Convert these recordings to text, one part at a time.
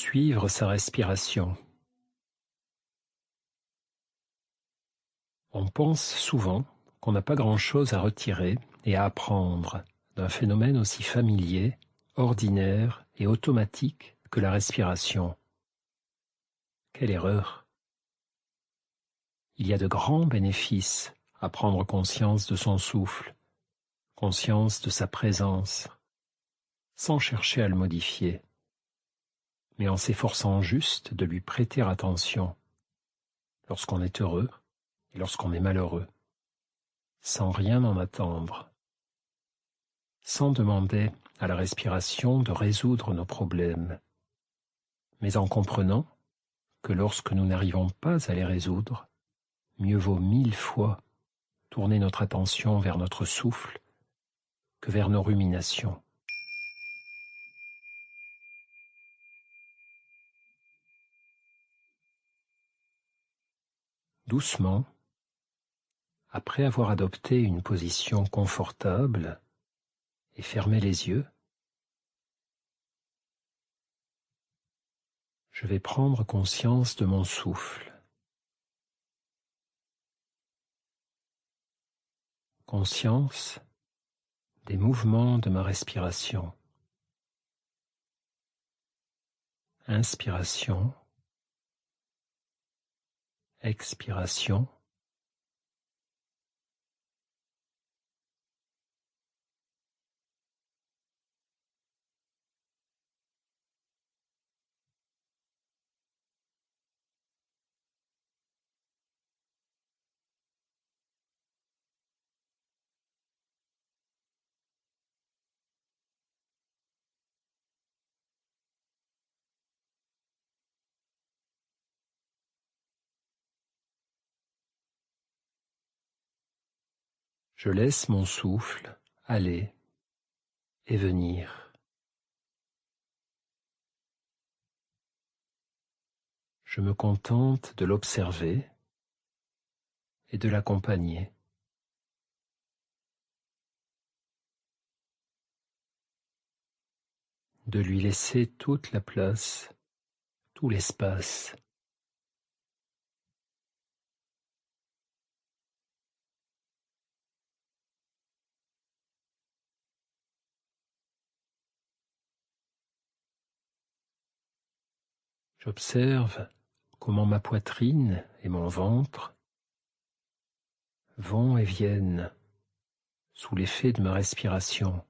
Suivre sa respiration. On pense souvent qu'on n'a pas grand-chose à retirer et à apprendre d'un phénomène aussi familier, ordinaire et automatique que la respiration. Quelle erreur! Il y a de grands bénéfices à prendre conscience de son souffle, conscience de sa présence, sans chercher à le modifier, mais en s'efforçant juste de lui prêter attention lorsqu'on est heureux et lorsqu'on est malheureux, sans rien en attendre, sans demander à la respiration de résoudre nos problèmes, mais en comprenant que lorsque nous n'arrivons pas à les résoudre, mieux vaut 1000 fois tourner notre attention vers notre souffle que vers nos ruminations. Doucement, après avoir adopté une position confortable et fermé les yeux, je vais prendre conscience de mon souffle, conscience des mouvements de ma respiration. Inspiration, expiration. Je laisse mon souffle aller et venir. Je me contente de l'observer et de l'accompagner. De lui laisser toute la place, tout l'espace. J'observe comment ma poitrine et mon ventre vont et viennent sous l'effet de ma respiration.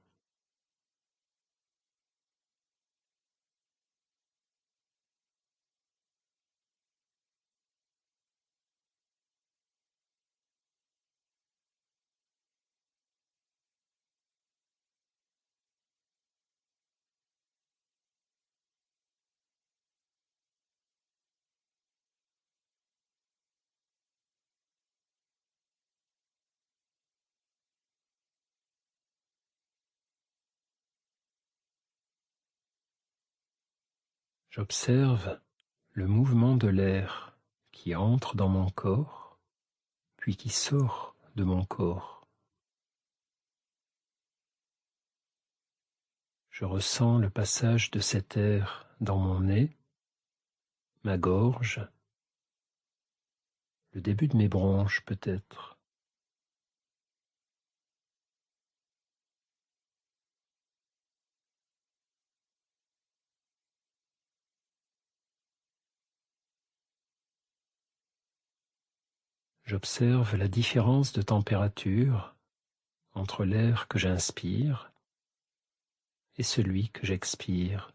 J'observe le mouvement de l'air qui entre dans mon corps, puis qui sort de mon corps. Je ressens le passage de cet air dans mon nez, ma gorge, le début de mes bronches peut-être. J'observe la différence de température entre l'air que j'inspire et celui que j'expire.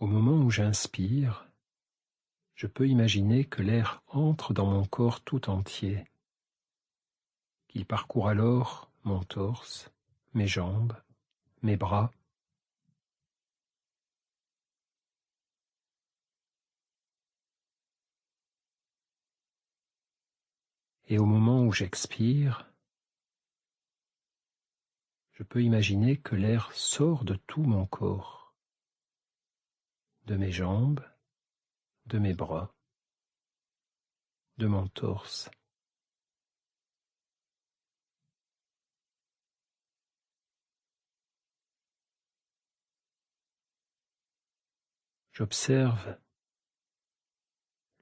Au moment où j'inspire, je peux imaginer que l'air entre dans mon corps tout entier, qu'il parcourt alors mon torse, mes jambes, mes bras, Et au moment où j'expire, je peux imaginer que l'air sort de tout mon corps, de mes jambes, de mes bras, de mon torse. J'observe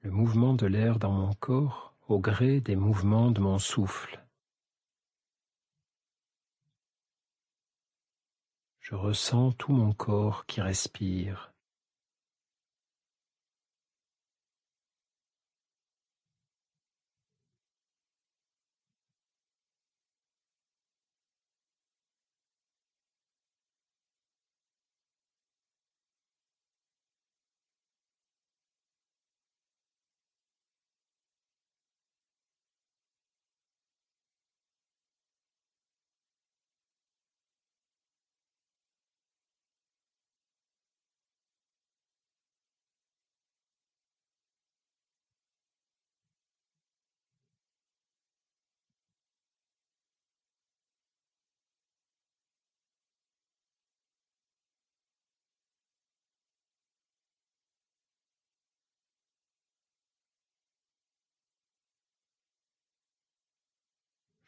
le mouvement de l'air dans mon corps au gré des mouvements de mon souffle. Je ressens tout mon corps qui respire.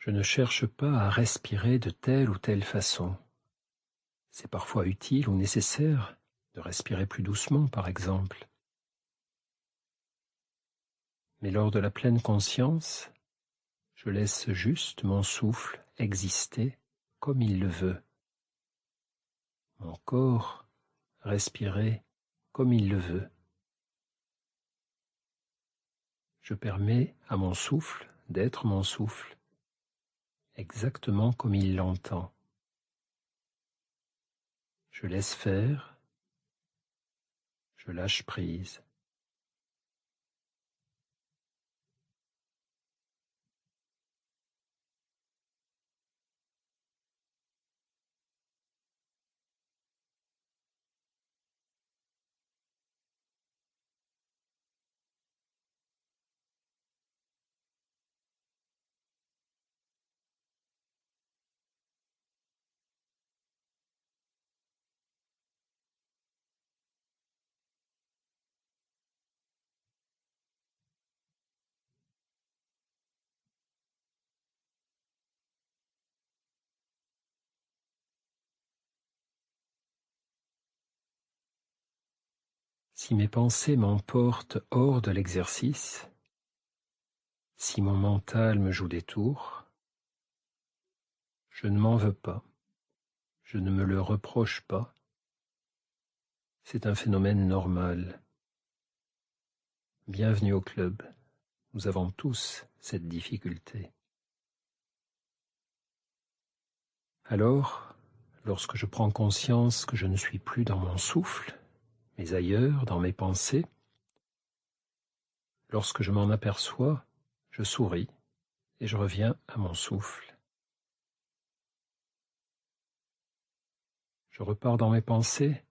Je ne cherche pas à respirer de telle ou telle façon. C'est parfois utile ou nécessaire de respirer plus doucement, par exemple. Mais lors de la pleine conscience, je laisse juste mon souffle exister comme il le veut. Mon corps respirer comme il le veut. Je permets à mon souffle d'être mon souffle, exactement comme il l'entend. Je laisse faire, je lâche prise. Si mes pensées m'emportent hors de l'exercice, si mon mental me joue des tours, je ne m'en veux pas, je ne me le reproche pas. C'est un phénomène normal. Bienvenue au club. Nous avons tous cette difficulté. Alors, lorsque je prends conscience que je ne suis plus dans mon souffle, mais ailleurs, dans mes pensées, lorsque je m'en aperçois, je souris et je reviens à mon souffle. Je repars dans mes pensées,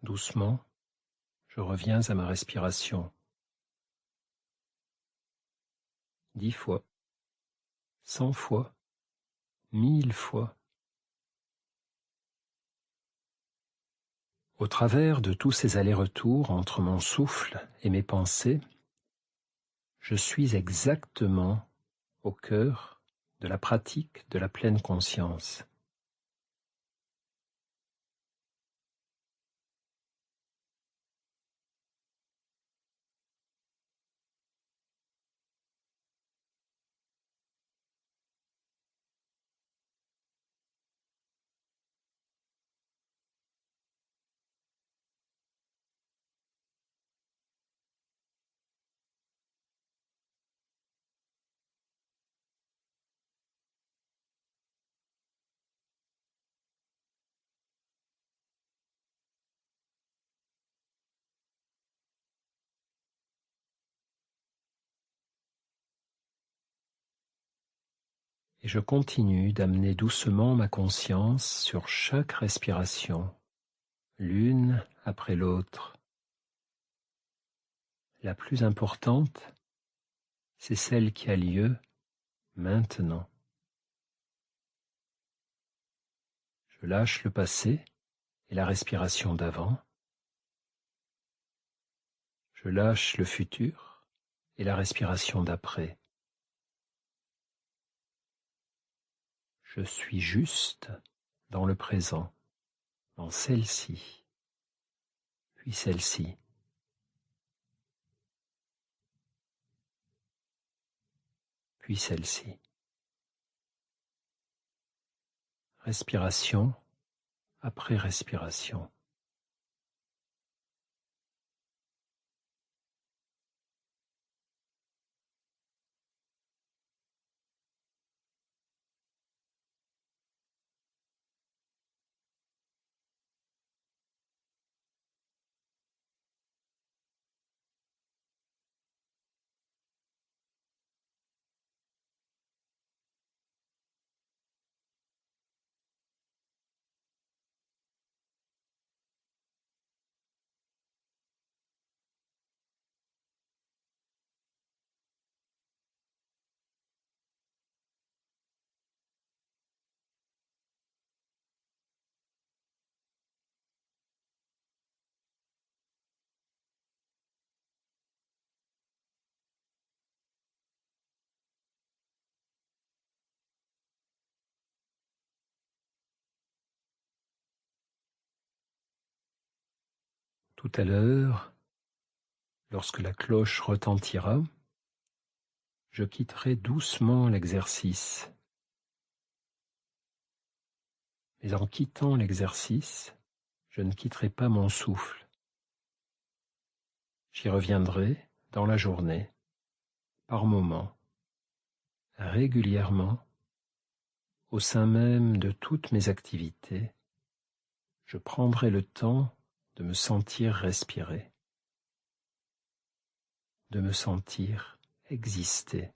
doucement, je reviens à ma respiration. 10 fois, 100 fois, 1000 fois. Au travers de tous ces allers-retours entre mon souffle et mes pensées, je suis exactement au cœur de la pratique de la pleine conscience. Et je continue d'amener doucement ma conscience sur chaque respiration, l'une après l'autre. La plus importante, c'est celle qui a lieu maintenant. Je lâche le passé et la respiration d'avant. Je lâche le futur et la respiration d'après. Je suis juste dans le présent, dans celle-ci, puis celle-ci. Puis celle-ci. Respiration après respiration. Tout à l'heure, lorsque la cloche retentira, je quitterai doucement l'exercice. Mais en quittant l'exercice, je ne quitterai pas mon souffle. J'y reviendrai dans la journée, par moments, régulièrement, au sein même de toutes mes activités. Je prendrai le temps de me sentir respirer, de me sentir exister.